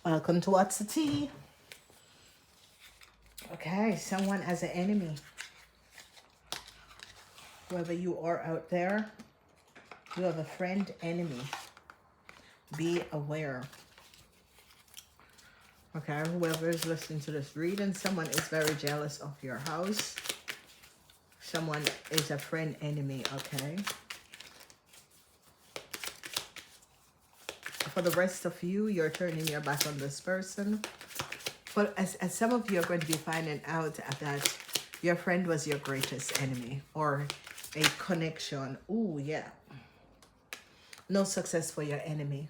Welcome to What's the Tea? Okay, someone as an enemy. Whoever you are out there, you have a friend enemy. Be aware. Okay, whoever is listening to this reading, someone is very jealous of your house. Someone is a friend enemy, okay? For the rest of you, you're turning your back on this person. But as some of you are going to be finding out that your friend was your greatest enemy or a connection. Ooh, yeah. No success for your enemy.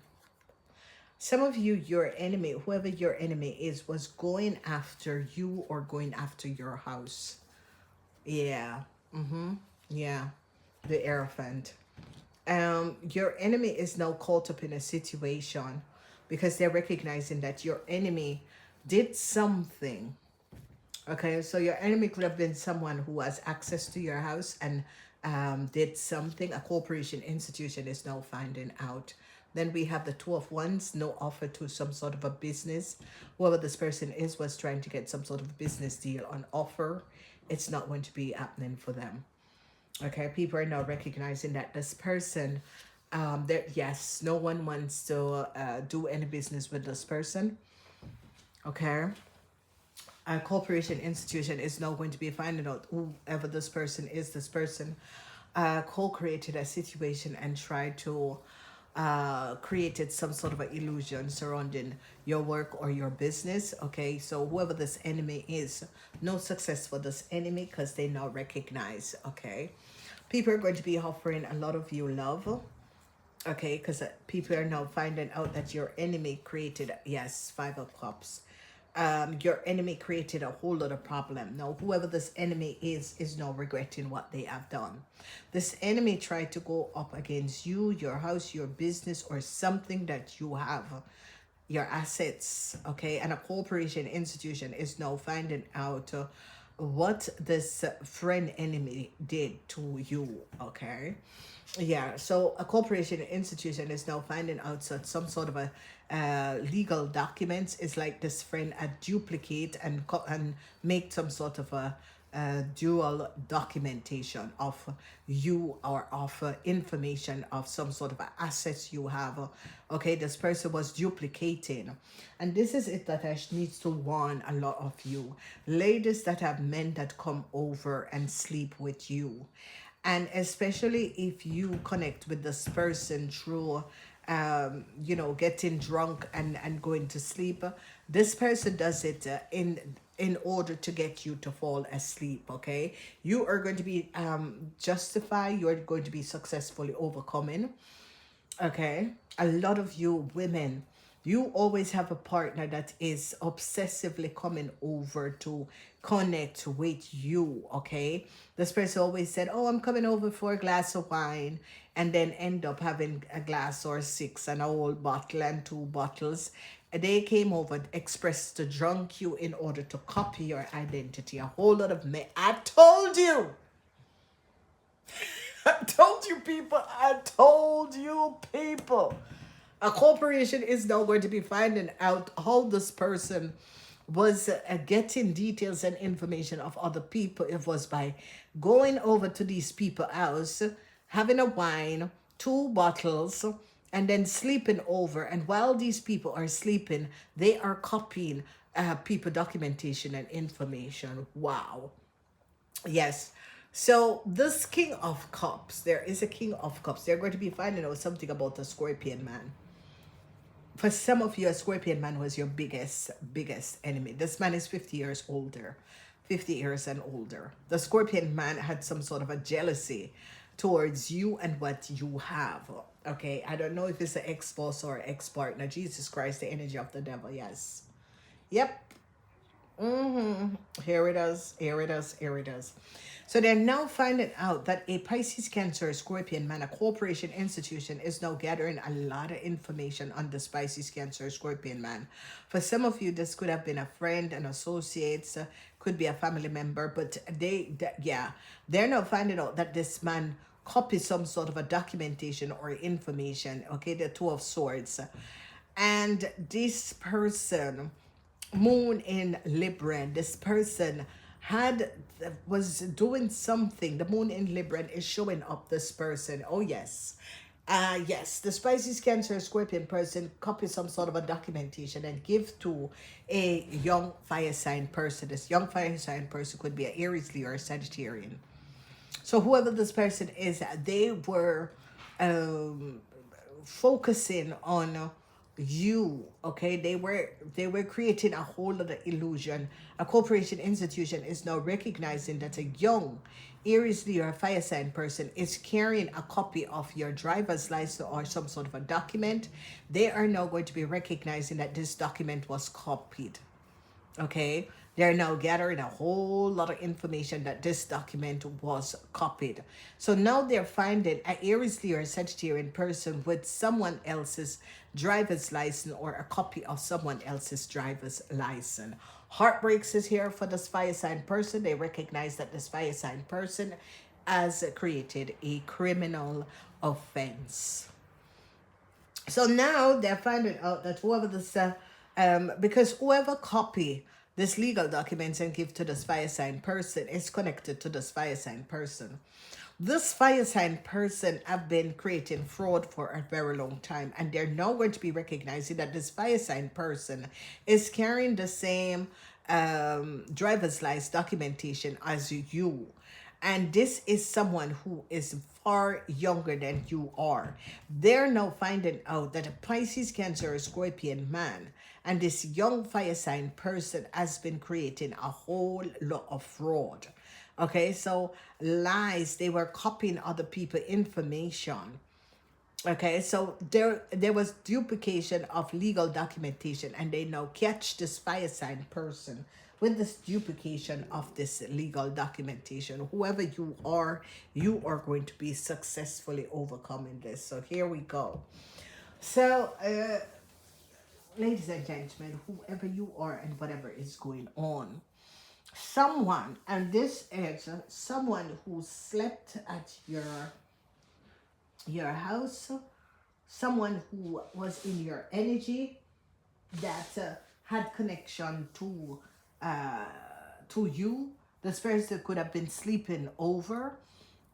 Some of you, your enemy, whoever your enemy is, was going after you or going after your house. Yeah. Yeah. The Hierophant. Your enemy is now caught up in a situation because they're recognizing that your enemy did something. Okay, so your enemy could have been someone who has access to your house and did something. A corporation institution is now finding out. Then we have the Two of Wands, no offer to some sort of a business. Whoever this person is was trying to get some sort of business deal on offer. It's not going to be happening for them. Okay, people are now recognizing that this person, that yes, no one wants to do any business with this person. Okay, a corporation institution is now going to be finding out whoever this person is. This person co-created a situation and tried to created some sort of an illusion surrounding your work or your business. Okay, so whoever this enemy is, no success for this enemy because they now recognize. Okay, people are going to be offering a lot of you love. Okay, because people are now finding out that your enemy created, yes, Five of Cups. Your enemy created a whole lot of problem. Now, whoever this enemy is now regretting what they have done. This enemy tried to go up against you, your house, your business, or something that you have, your assets, okay? And a corporation institution is now finding out what this friend enemy did to you, okay? Yeah, so a corporation institution is now finding out that some sort of a legal documents is like this friend a duplicate and make some sort of a dual documentation of you or of information of some sort of assets you have. Okay, this person was duplicating, and this is it that I needs to warn a lot of you ladies that have men that come over and sleep with you. And especially if you connect with this person through getting drunk and going to sleep, this person does it in order to get you to fall asleep. Okay, you are going to be justified, you're going to be successfully overcoming. Okay, a lot of you women, you always have a partner that is obsessively coming over to connect with you. Okay, this person always said, oh, I'm coming over for a glass of wine, and then end up having a glass or six and a whole bottle and two bottles. They came over, expressed to drunk you in order to copy your identity. A whole lot of men. I told you. I told you people. I told you people. A corporation is now going to be finding out how this person was getting details and information of other people. It was by going over to these people's house, having a wine, two bottles, and then sleeping over. And while these people are sleeping, they are copying people documentation and information. Wow. Yes. So this King of Cups, there is a King of Cups. They're going to be finding out something about the Scorpion man. For some of you, a Scorpion man was your biggest enemy. This man is 50 years older, 50 years and older. The Scorpion man had some sort of a jealousy towards you and what you have. Okay, I don't know if it's an ex-boss or ex-partner. Jesus Christ, the energy of the devil, yes. Yep. Here it is, here it is, here it is. So they're now finding out that a Pisces, Cancer, Scorpion man, a corporation institution, is now gathering a lot of information on this Pisces, Cancer, Scorpion man. For some of you, this could have been a friend, an associate, could be a family member, but they're now finding out that this man copies some sort of a documentation or information. Okay, the Two of Swords. And this person, moon in Libra, this person had was doing something. The moon in Libra is showing up this person. Oh yes. Yes, the Pisces, Cancer, Scorpion person copy some sort of a documentation and give to a young fire sign person. This young fire sign person could be an Aries, Leo, or Sagittarian. So whoever this person is, they were um, focusing on you. Okay, they were creating a whole other illusion. A corporation institution is now recognizing that a young Aries, Leo, or fire sign person is carrying a copy of your driver's license or some sort of a document. They are now going to be recognizing that this document was copied. Okay, they're now gathering a whole lot of information that this document was copied. So now they're finding an Aries, Leo, or Sagittarian person with someone else's driver's license or a copy of someone else's driver's license. Heartbreaks is here for this fire sign person. They recognize that this fire sign person has created a criminal offense. So now they're finding out that whoever this, because whoever copy this legal documents and give to this fire sign person is connected to this fire sign person. This fire sign person have been creating fraud for a very long time, and they're now going to be recognizing that this fire sign person is carrying the same driver's license documentation as you. And this is someone who is far younger than you are. They're now finding out that a Pisces, Cancer, or Scorpion man and this young fire sign person has been creating a whole lot of fraud. Okay, so lies, they were copying other people information. Okay, so there was duplication of legal documentation, and they now catch this fire sign person with this duplication of this legal documentation. Whoever you are going to be successfully overcoming this. So here we go. So ladies and gentlemen, whoever you are and whatever is going on, someone, and this is someone who slept at your house, someone who was in your energy that had connection to you. This person could have been sleeping over,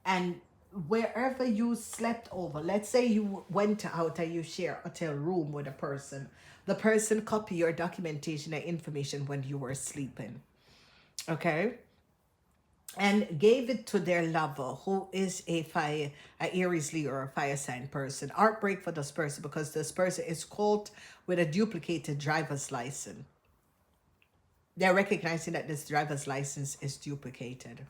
and wherever you slept over, let's say you went out and you share a hotel room with a person, the person copy your documentation and information when you were sleeping. Okay, and gave it to their lover, who is a Aries, Leo, or a fire sign person. Heartbreak for this person, because this person is caught with a duplicated driver's license. They're recognizing that this driver's license is duplicated.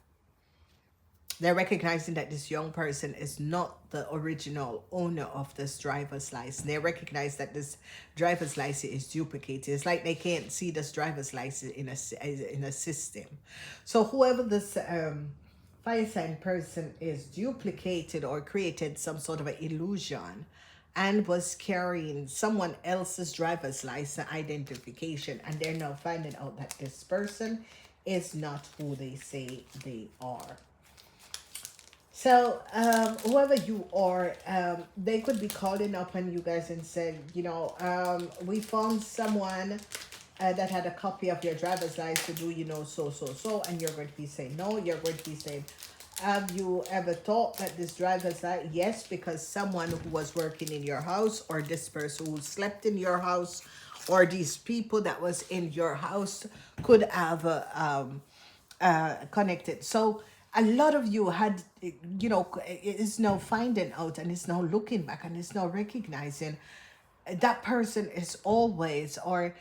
They're recognizing that this young person is not the original owner of this driver's license. They recognize that this driver's license is duplicated. It's like they can't see this driver's license in a system. So whoever this fire sign person is duplicated or created some sort of an illusion and was carrying someone else's driver's license identification, and they're now finding out that this person is not who they say they are. So whoever you are, they could be calling up on you guys and said, you know, we found someone that had a copy of your driver's license to do, you know, so, and you're going to be saying no. You're going to be saying, have you ever thought that this driver's license? Yes, because someone who was working in your house, or this person who slept in your house, or these people that was in your house could have connected. So a lot of you had, you know, is now finding out and is now looking back and is now recognizing that person is always, or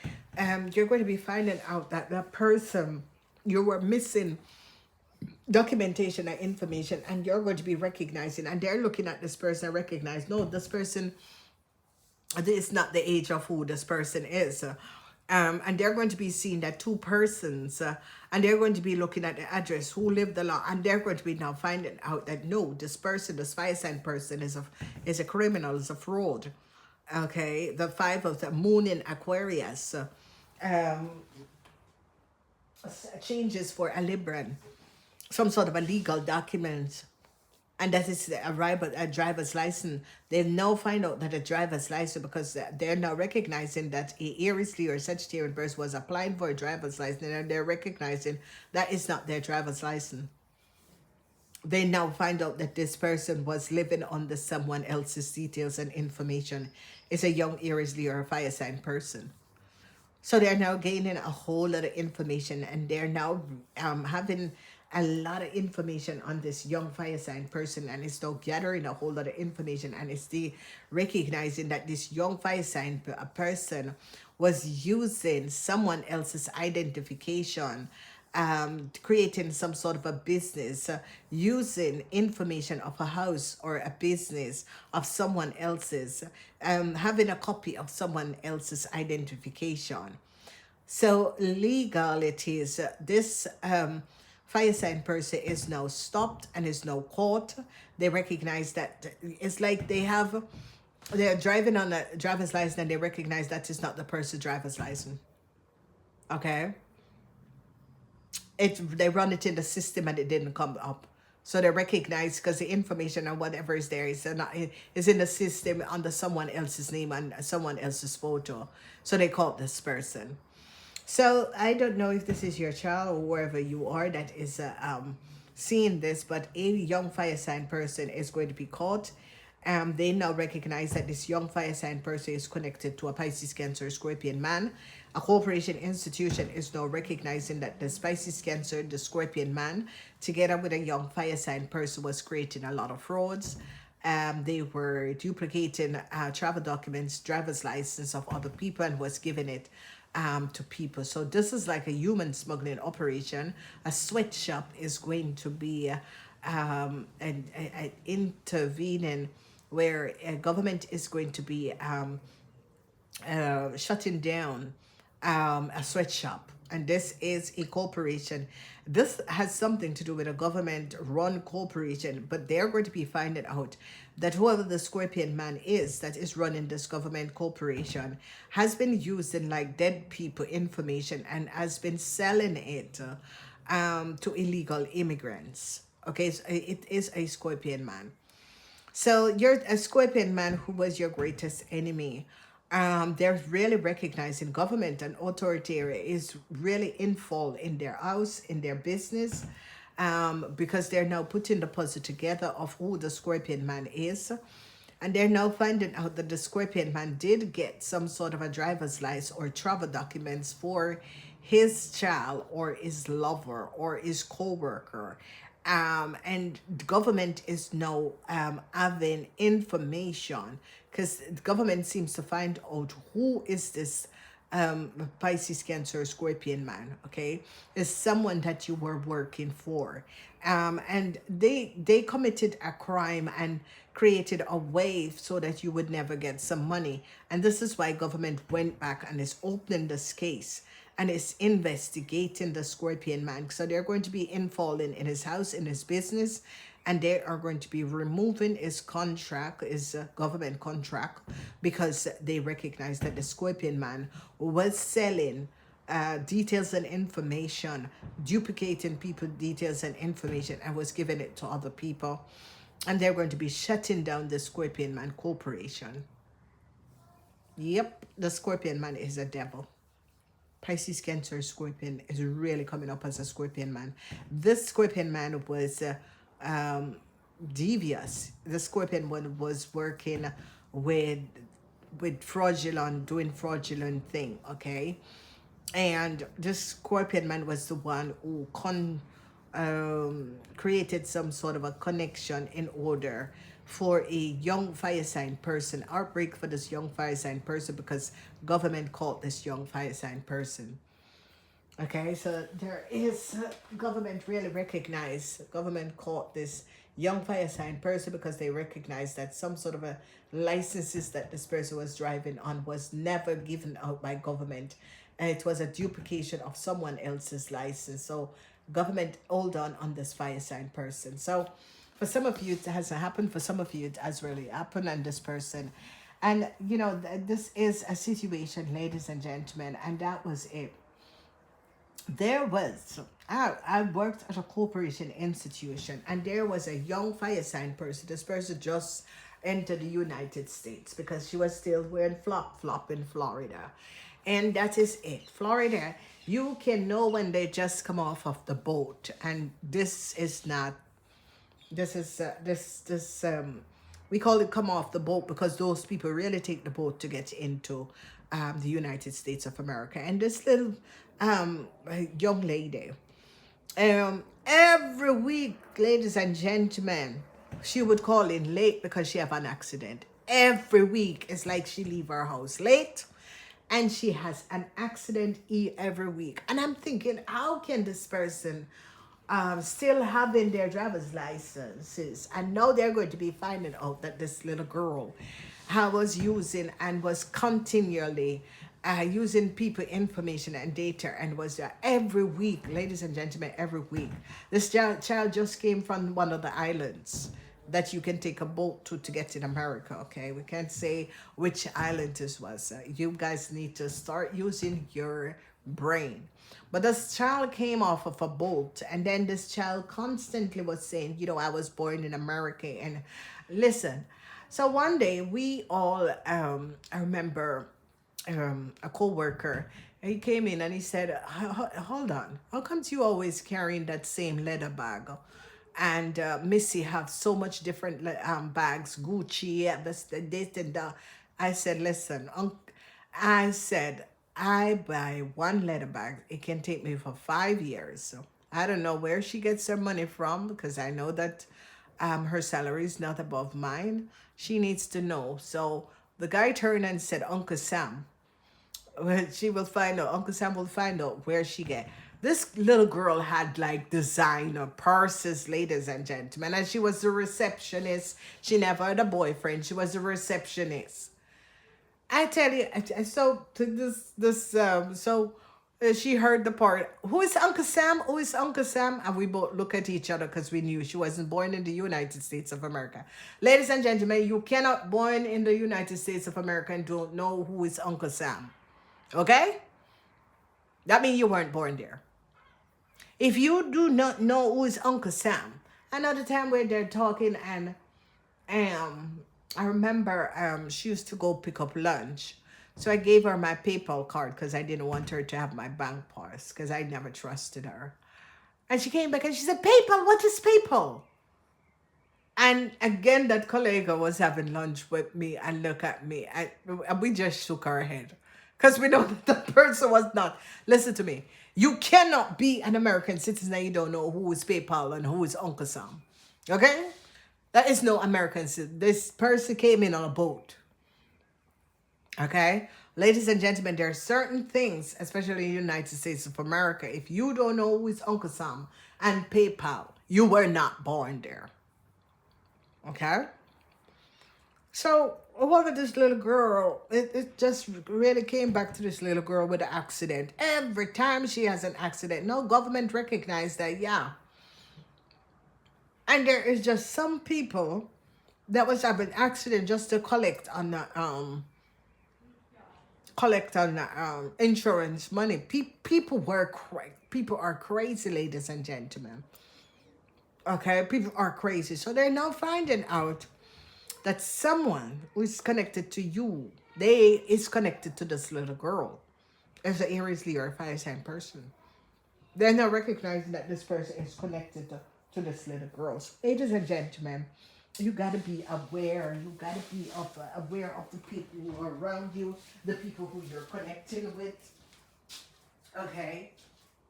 you're going to be finding out that that person, you were missing documentation and information, and you're going to be recognizing, and they're looking at this person and recognize, no, this person, this is not the age of who this person is. And they're going to be seeing that two persons, and they're going to be looking at the address, who lived along, and they're going to be now finding out that no, this person, this fire sign person is a criminal, is a fraud. Okay, the 5 of the moon in Aquarius changes for a Libran, some sort of a legal document and that is a driver's license. They now find out that a driver's license, because they're now recognizing that a Aries, Leo, or Sagittarian person was applying for a driver's license, and they're recognizing that is not their driver's license. They now find out that this person was living under someone else's details and information. It's a young Aries, Leo, or fire sign person. So they're now gaining a whole lot of information, and they're now having a lot of information on this young fire sign person, and it's now gathering a whole lot of information, and it's the recognizing that this young fire sign person was using someone else's identification, creating some sort of a business, using information of a house or a business of someone else's, having a copy of someone else's identification. So legalities, this fire sign person is now stopped and is now caught. They recognize that it's like they're driving on a driver's license, and they recognize that is not the person's driver's license. Okay, they run it in the system and it didn't come up. So they recognize, because the information and whatever is there is in the system under someone else's name and someone else's photo. So they call this person. So I don't know if this is your child or wherever you are that is seeing this, but a young fire sign person is going to be caught. They now recognize that this young fire sign person is connected to a Pisces, Cancer, Scorpion man. A corporation institution is now recognizing that the Pisces, Cancer, the Scorpion man, together with a young fire sign person, was creating a lot of frauds. They were duplicating travel documents, driver's license of other people, and was giving it to people. So this is like a human smuggling operation. A sweatshop is going to be intervening, where a government is going to be shutting down a sweatshop, and this is a corporation. This has something to do with a government run corporation, but they're going to be finding out that whoever the Scorpion man is that is running this government corporation has been using like dead people information and has been selling it to illegal immigrants. Okay, so it is a Scorpion man. So you're a Scorpion man who was your greatest enemy. They're really recognizing government and authoritarian is really in fall in their house, in their business, because they're now putting the puzzle together of who the Scorpion man is. And they're now finding out that the Scorpion man did get some sort of a driver's license or travel documents for his child or his lover or his co-worker. And the government is now having information, because the government seems to find out who is this Pisces, Cancer, Scorpion man. Okay, is someone that you were working for, and they committed a crime and created a way so that you would never get some money. And this is why government went back and is opening this case and is investigating the Scorpion man. So they're going to be infalling in his house, in his business, and they are going to be removing his contract, his government contract, because they recognize that the Scorpion man was selling details and information, duplicating people details and information, and was giving it to other people. And they're going to be shutting down the Scorpion man corporation. Yep, the Scorpion man is a devil. Pisces, Cancer, Scorpion is really coming up as a Scorpion man. This Scorpion man was devious. The Scorpion one was working with fraudulent, doing fraudulent thing, okay? And this Scorpion man was the one who created some sort of a connection in order for a young fire sign person, outbreak for this young fire sign person, because government called this young fire sign person. Okay, so there is government really recognize, government caught this young fire sign person because they recognize that some sort of a licenses that this person was driving on was never given out by government, and it was a duplication of someone else's license. So government hold on this fire sign person. So for some of you it hasn't happened, for some of you it has really happened, and this person, and you know, this is a situation, ladies and gentlemen, and that was it. there was I worked at a corporation institution, and there was a young fire sign person. This person just entered the United States because she was still wearing flop in Florida. And that is it. Florida, you can know when they just come off of the boat, and this is not this is this we call it come off the boat because those people really take the boat to get into the United States of America. And this little young lady, every week, ladies and gentlemen, she would call in late because she have an accident. Every week, it's like she leave her house late, and she has an accident every week. And I'm thinking, how can this person still having their driver's licenses, and now they're going to be finding out that this little girl was using and was continually using people information and data, and was every week, ladies and gentlemen, every week. This child just came from one of the islands that you can take a boat to get in America. Okay, we can't say which island this was. You guys need to start using your brain. But this child came off of a boat, and then this child constantly was saying, you know, I was born in America. And listen, so one day we all, I remember a co-worker, he came in and he said, hold on, how comes you always carrying that same leather bag? And Missy have so much different bags, Gucci, this and that. I said, listen, I said, I buy one leather bag. It can take me for 5 years. So I don't know where she gets her money from, because I know that her salary is not above mine. She needs to know. So the guy turned and said, Uncle Sam, she will find out. Uncle Sam will find out where she get. This little girl had like designer purses, ladies and gentlemen, and she was the receptionist. She never had a boyfriend. She was the receptionist. I tell you, so to she heard the part. Who is Uncle Sam? Who is Uncle Sam? And we both look at each other because we knew she wasn't born in the United States of America. Ladies and gentlemen, you cannot born in the United States of America and don't know who is Uncle Sam. Okay? That means you weren't born there. If you do not know who is Uncle Sam, another time where they're talking, and I remember she used to go pick up lunch. So I gave her my PayPal card because I didn't want her to have my bank pass, because I never trusted her. And she came back and she said, PayPal, what is PayPal? And again, that colleague was having lunch with me and look at me, and we just shook our head. Because we know that the person was not. Listen to me. You cannot be an American citizen and you don't know who is PayPal and who is Uncle Sam. Okay? That is no American citizen. This person came in on a boat. Okay? Ladies and gentlemen, there are certain things, especially in the United States of America, if you don't know who is Uncle Sam and PayPal, you were not born there. Okay? So, what about this little girl? It just really came back to this little girl with an accident. Every time she has an accident, no government recognized that, yeah. And there is just some people that was having accident just to collect on the insurance money. People are crazy, ladies and gentlemen. Okay, people are crazy. So they're now finding out that someone who is connected to you, is connected to this little girl as an Aries, Leo, or fire sign person. They're not recognizing that this person is connected to this little girl. So, ladies and gentlemen, you got to be aware. You got to be aware of the people who are around you, the people who you're connecting with. Okay?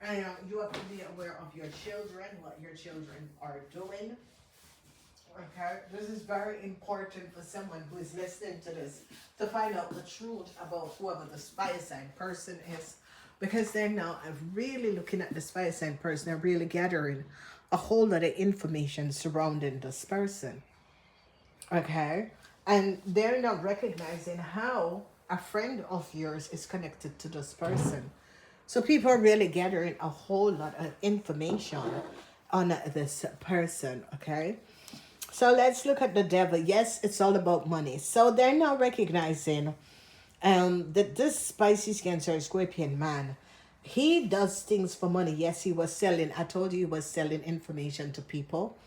And you have to be aware of your children, what your children are doing. Okay, this is very important for someone who is listening to this to find out the truth about whoever the fire sign person is, because they're now really looking at this fire sign person. They're really gathering a whole lot of information surrounding this person. Okay, and they're not recognizing how a friend of yours is connected to this person. So people are really gathering a whole lot of information on this person. Okay. So let's look at the devil. Yes, it's all about money. So they're now recognizing that this Pisces, Cancer, Scorpion man He does things for money. Yes, he was selling. I told you he was selling information to people.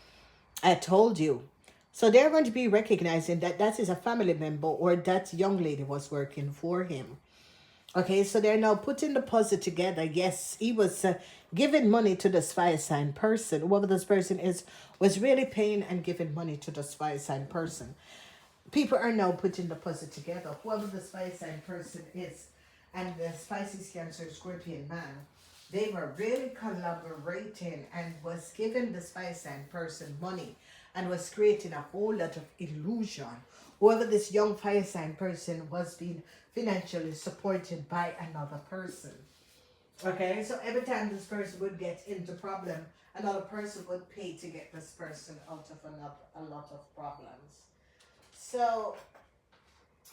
I told you. So they're going to be recognizing that that is a family member or that young lady was working for him. Okay, so they're now putting the puzzle together. Yes, he was giving money to this fire sign person. Whoever this person is was really paying and giving money to this fire sign person. People are now putting the puzzle together. Whoever the fire sign person is and the Pisces, Cancer, Scorpion man, they were really collaborating and was giving the fire sign person money and was creating a whole lot of illusion. Whoever this young fire sign person was being financially supported by another person. Okay, so every time this person would get into problem, another person would pay to get this person out of a lot of problems. So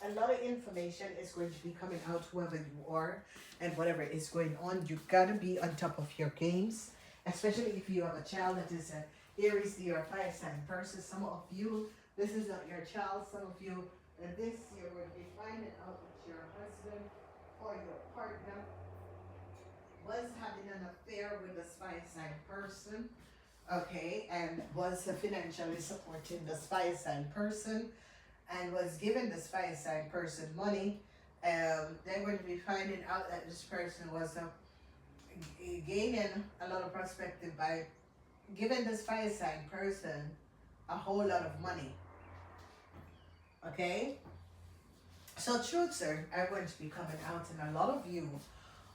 a lot of information is going to be coming out, whoever you are and whatever is going on. You gotta be on top of your games, especially if you have a child that is an Aries, Leo, fire sign person. Some of you, this is not your child. Some of you, this you're going to be finding out that your husband or your partner was having an affair with a fire sign person, okay, and was financially supporting the fire sign person and was giving this fire sign person money. They're going to be finding out that this person was gaining a lot of perspective by giving this fire sign person a whole lot of money. Okay? So truths are going to be coming out, and a lot of you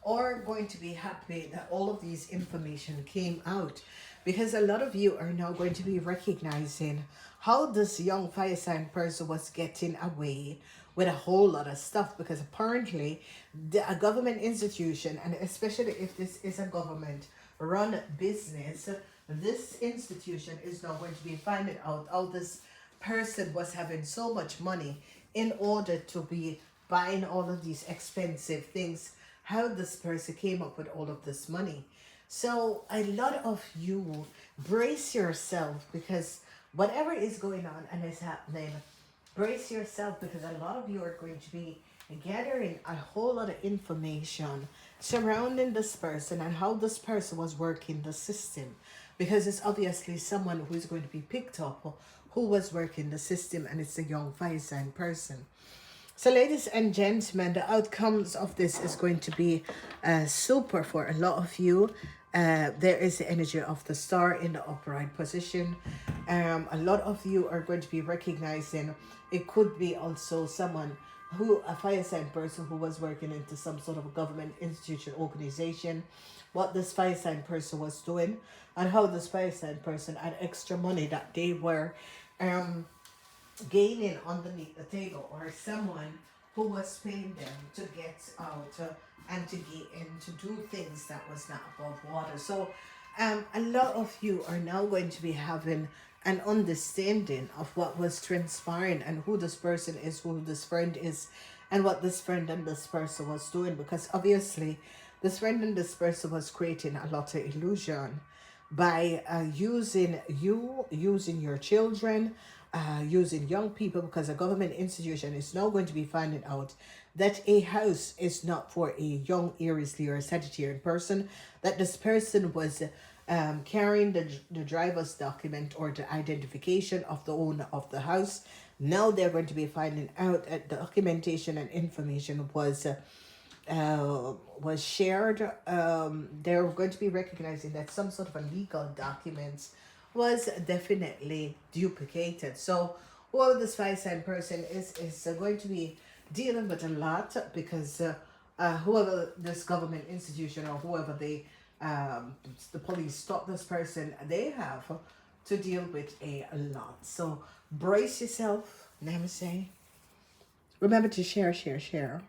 are going to be happy that all of these information came out, because a lot of you are now going to be recognizing how this young fire sign person was getting away with a whole lot of stuff, because apparently a government institution, and especially if this is a government run business, this institution is now going to be finding out how this person was having so much money in order to be buying all of these expensive things, how this person came up with all of this money. So a lot of you brace yourself, because whatever is going on and is happening, brace yourself, because a lot of you are going to be gathering a whole lot of information surrounding this person and how this person was working the system, because it's obviously someone who is going to be picked up who was working the system, and it's a young fire sign person. So ladies and gentlemen, the outcomes of this is going to be super for a lot of you. There is the energy of the star in the upright position. A lot of you are going to be recognizing it could be also someone who, a fire sign person who was working into some sort of a government institution, organization, what this fire sign person was doing, and how this fire sign person had extra money that they were gaining underneath the table, or someone who was paying them to get out and to get in to do things that was not above water. So a lot of you are now going to be having an understanding of what was transpiring and who this person is, who this friend is, and what this friend and this person was doing, because obviously this friend and this person was creating a lot of illusion by using you, using your children, using young people, because a government institution is now going to be finding out that a house is not for a young Aries, Leo, or Sagittarian person, that this person was carrying the driver's document or the identification of the owner of the house. Now they're going to be finding out that the documentation and information was shared. They're going to be recognizing that some sort of a legal documents was definitely duplicated. So whoever this fire sign person is going to be dealing with a lot, because whoever this government institution or whoever the police stop this person, they have to deal with a lot. So brace yourself. Namaste. Remember to share, share, share.